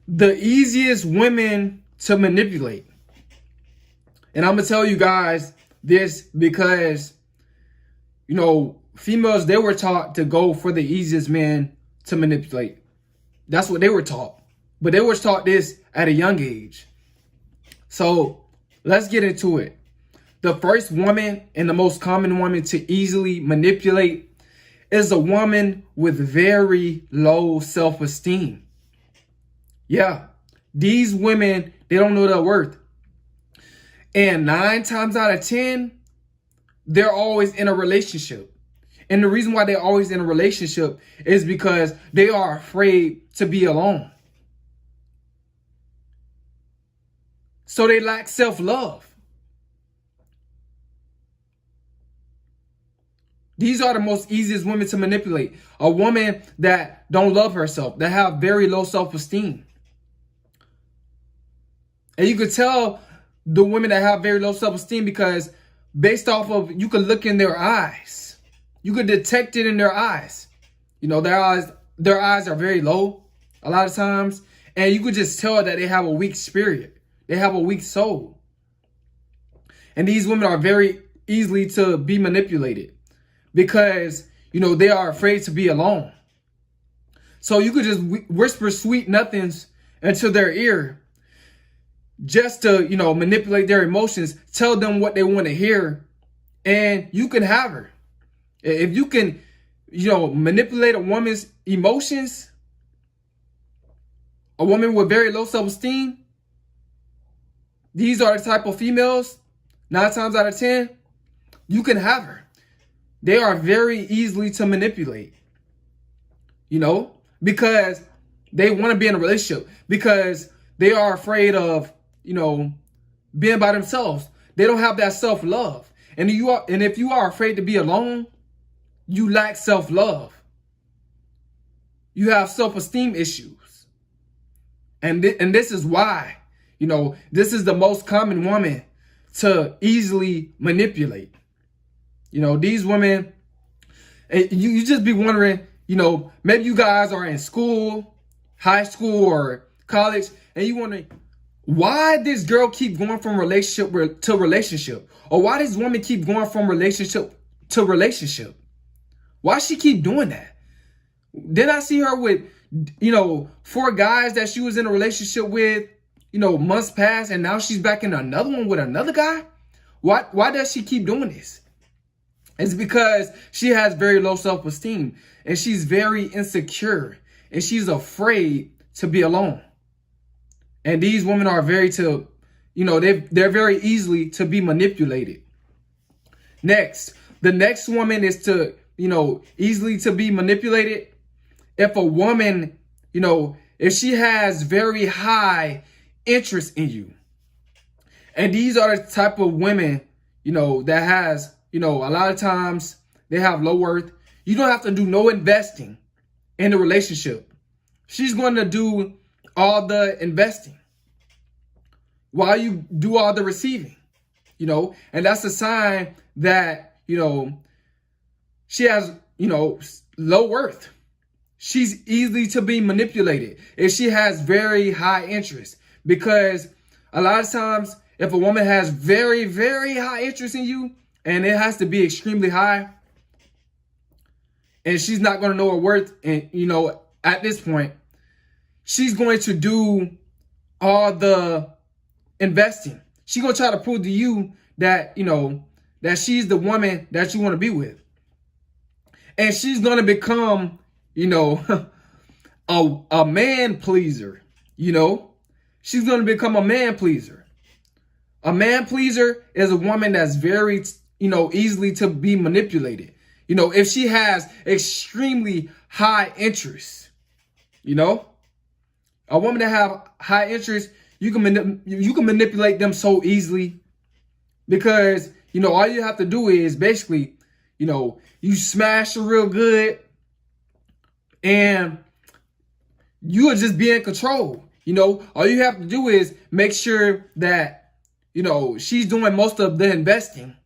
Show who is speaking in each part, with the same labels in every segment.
Speaker 1: the easiest women to manipulate. And I'm going to tell you guys this because, females, they were taught to go for the easiest men to manipulate. That's what they were taught. But they were taught this at a young age. So let's get into it. The first woman and the most common woman to easily manipulate is a woman with very low self-esteem. Yeah, these women, they don't know their worth. And 9 times out of 10, they're always in a relationship. And the reason why they're always in a relationship is because they are afraid to be alone. So they lack self-love. These are the most easiest women to manipulate. A woman that don't love herself, that have very low self-esteem. And you could tell the women that have very low self-esteem because based off of, you could look in their eyes. You could detect it in their eyes. Their eyes are very low a lot of times. And you could just tell that they have a weak spirit. They have a weak soul. And these women are very easily to be manipulated because, they are afraid to be alone. So you could just whisper sweet nothings into their ear just to, manipulate their emotions, tell them what they want to hear, and you can have her. If you can, manipulate a woman's emotions, a woman with very low self-esteem, these are the type of females, 9 times out of 10, you can have her. They are very easily to manipulate, because they want to be in a relationship, because they are afraid of, being by themselves. They don't have that self-love. And if you are afraid to be alone, you lack self-love. You have self-esteem issues. And this is why, this is the most common woman to easily manipulate. These women, you just be wondering, maybe you guys are in school, high school or college, and you wondering, why this girl keep going from relationship to relationship? Or why this woman keep going from relationship to relationship? Why she keep doing that? Did I see her with, 4 guys that she was in a relationship with, months past, and now she's back in another one with another guy? Why does she keep doing this? It's because she has very low self-esteem and she's very insecure and she's afraid to be alone. And these women are they're very easily to be manipulated. Next, the next woman is to, easily to be manipulated. If a woman, if she has very high interest in you. And these are the type of women, that has, a lot of times they have low worth. You don't have to do no investing in the relationship. She's going to do all the investing while you do all the receiving, and that's a sign that, she has, low worth. She's easily to be manipulated if she has very high interest, because a lot of times if a woman has very, very high interest in you, and it has to be extremely high, and she's not going to know her worth, and, at this point, she's going to do all the investing. She's going to try to prove to you that, that she's the woman that you want to be with. And she's going to become, a man pleaser, She's going to become a man pleaser. A man pleaser is a woman that's very, easily to be manipulated. If she has extremely high interest, a woman that have high interest, you can manipulate them so easily because, all you have to do is basically, you smash her real good and you will just be in control. All you have to do is make sure that, she's doing most of the investing.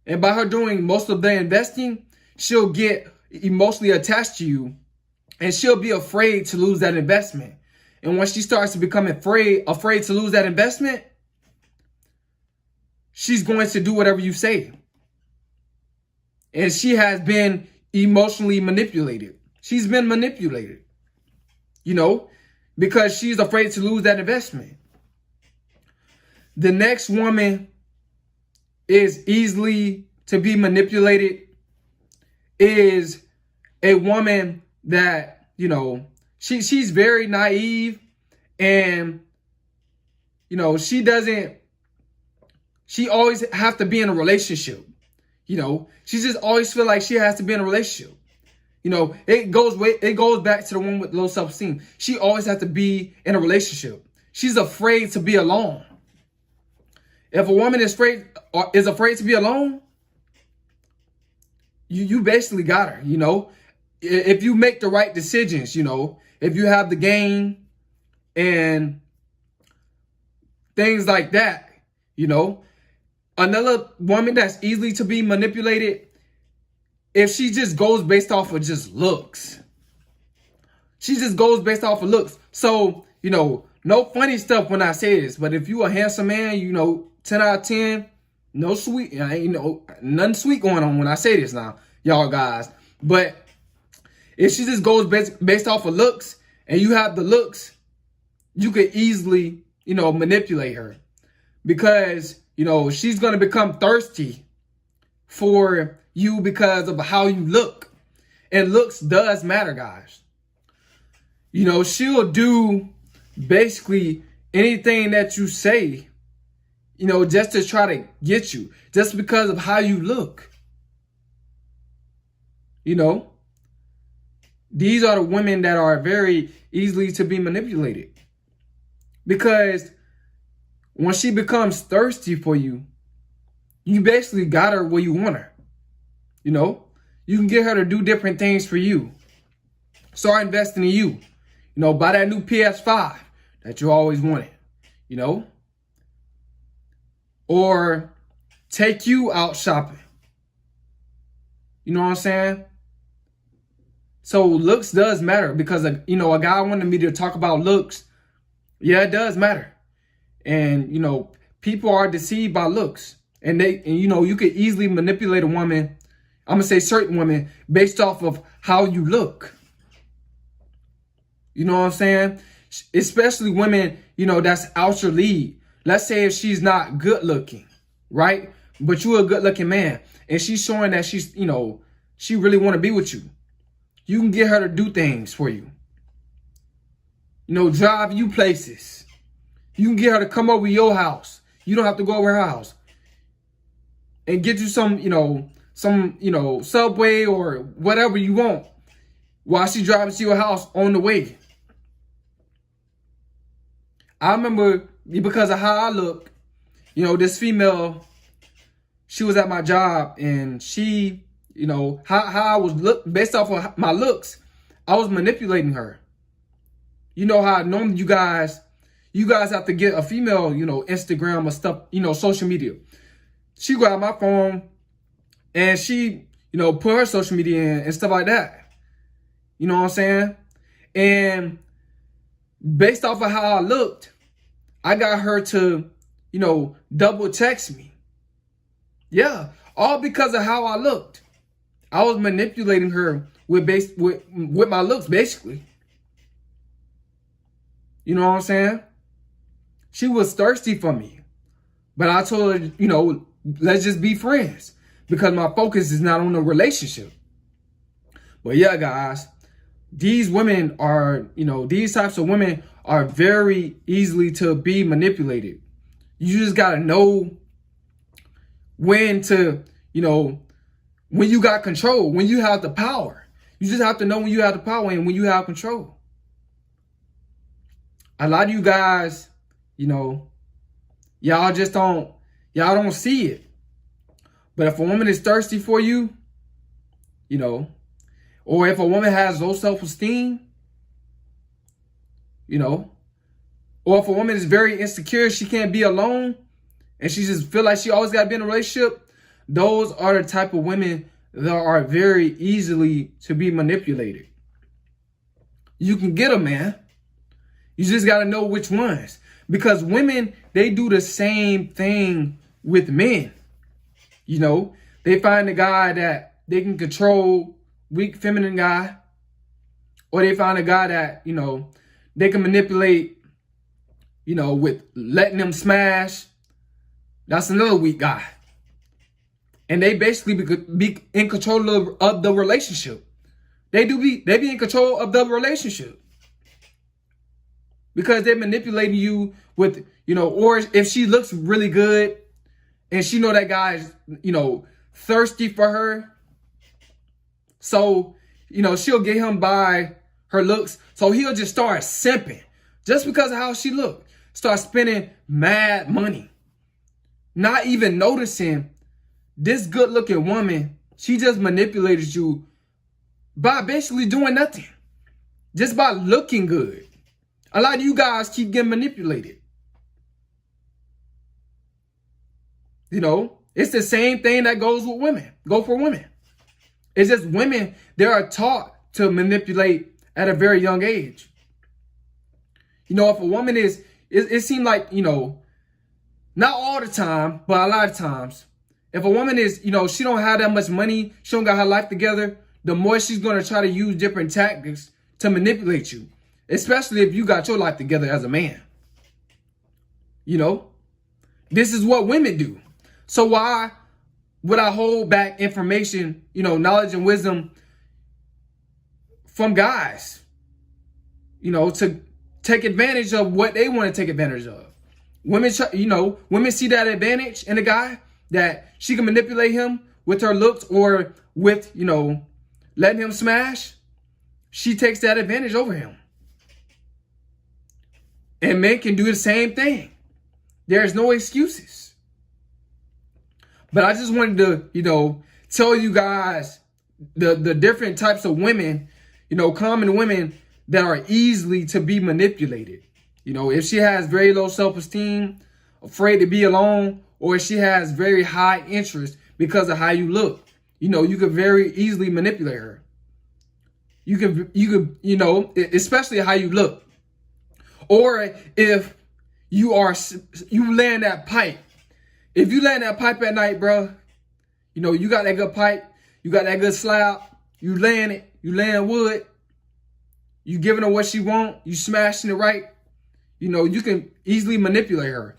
Speaker 1: And by her doing most of the investing, she'll get emotionally attached to you and she'll be afraid to lose that investment. And once she starts to become afraid to lose that investment, she's going to do whatever you say. And she has been emotionally manipulated. She's been manipulated, because she's afraid to lose that investment. The next woman is easily to be manipulated is a woman that, she's very naive, and, she always have to be in a relationship. She just always feel like she has to be in a relationship. It goes back to the one with low self-esteem. She always has to be in a relationship. She's afraid to be alone. If a woman is afraid to be alone, you basically got her, If you make the right decisions, if you have the game and things like that, Another woman that's easily to be manipulated, if she just goes based off of just looks. She just goes based off of looks. So, no funny stuff when I say this, but if you a handsome man, 10 out of 10, no sweet, nothing sweet going on when I say this now, y'all guys. But if she just goes based off of looks, and you have the looks, you could easily, manipulate her. Because, she's going to become thirsty for you because of how you look. And looks does matter, guys. She'll do basically anything that you say, just to try to get you, just because of how you look. These are the women that are very easily to be manipulated. Because when she becomes thirsty for you, you basically got her where you want her. You can get her to do different things for you. Start investing in you. Buy that new PS5 that you always wanted. Or take you out shopping. You know what I'm saying? So looks does matter, because, a guy wanted me to talk about looks. Yeah, it does matter. And, people are deceived by looks. And you could easily manipulate a woman, I'm going to say certain women, based off of how you look. You know what I'm saying? Especially women, that's out your league. Let's say if she's not good looking, right? But you're a good looking man, and she's showing that she's, she really want to be with you. You can get her to do things for you. Drive you places. You can get her to come over to your house. You don't have to go over her house. And get you some, Subway or whatever you want while she driving to your house on the way. I remember, because of how I look, this female, she was at my job, and she, how I was based off of my looks, I was manipulating her. How normally you guys have to get a female, Instagram or stuff, social media. She grabbed my phone and she, put her social media in and stuff like that. You know what I'm saying? And based off of how I looked, I got her to, double text me. Yeah, all because of how I looked. I was manipulating her with my looks, basically. You know what I'm saying? She was thirsty for me. But I told her, let's just be friends, because my focus is not on a relationship. But yeah, guys, these women are, these types of women are very easily to be manipulated. You just got to know when to, when you got control, when you have the power. You just have to know when you have the power and when you have control. A lot of you guys, y'all don't see it. But if a woman is thirsty for you, or if a woman has low self-esteem, or if a woman is very insecure, she can't be alone, and she just feel like she always got to be in a relationship, those are the type of women that are very easily to be manipulated. You can get them, man. You just got to know which ones. Because women, they do the same thing with men. You know, they find a guy that they can control, weak feminine guy. Or they find a guy that, you know, they can manipulate, you know, with letting them smash. That's another weak guy. And they basically be in control of the relationship. They be in control of the relationship. Because they're manipulating you with, you know, or if she looks really good and she know that guy's, you know, thirsty for her. So, you know, she'll get him by her looks. So he'll just start simping just because of how she look. Start spending mad money. Not even noticing this good looking woman, she just manipulated you by basically doing nothing. Just by looking good. A lot of you guys keep getting manipulated. You know, it's the same thing that goes with women. Go for women. It's just women, they are taught to manipulate at a very young age. You know, if a woman is, it seems like, you know, not all the time, but a lot of times, if a woman is, you know, she don't have that much money, she don't got her life together, the more she's going to try to use different tactics to manipulate you. Especially if you got your life together as a man. You know, this is what women do. So why would I hold back information, you know, knowledge and wisdom from guys, you know, to take advantage of what they want to take advantage of? Women, you know, women see that advantage in a guy that she can manipulate him with her looks or with, you know, letting him smash. She takes that advantage over him. And men can do the same thing. There's no excuses. But I just wanted to, you know, tell you guys the different types of women, you know, common women that are easily to be manipulated. You know, if she has very low self-esteem, afraid to be alone, or if she has very high interest because of how you look, you know, you could very easily manipulate her. You could, you know, especially how you look. Or if you laying that pipe. If you laying that pipe at night, bro, you know, you got that good pipe, you got that good slab, you laying wood, you giving her what she want, you smashing it right, you know, you can easily manipulate her.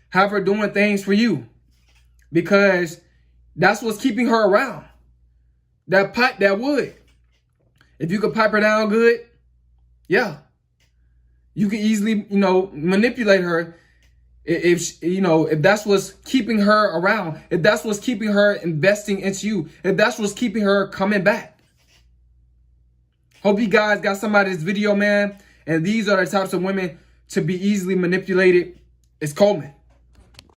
Speaker 1: Have her doing things for you. Because that's what's keeping her around. That pipe, that wood. If you could pipe her down good, yeah. You can easily, you know, manipulate her if, you know, if that's what's keeping her around, if that's what's keeping her investing into you, if that's what's keeping her coming back. Hope you guys got some out of this video, man. And these are the types of women to be easily manipulated. It's Coleman.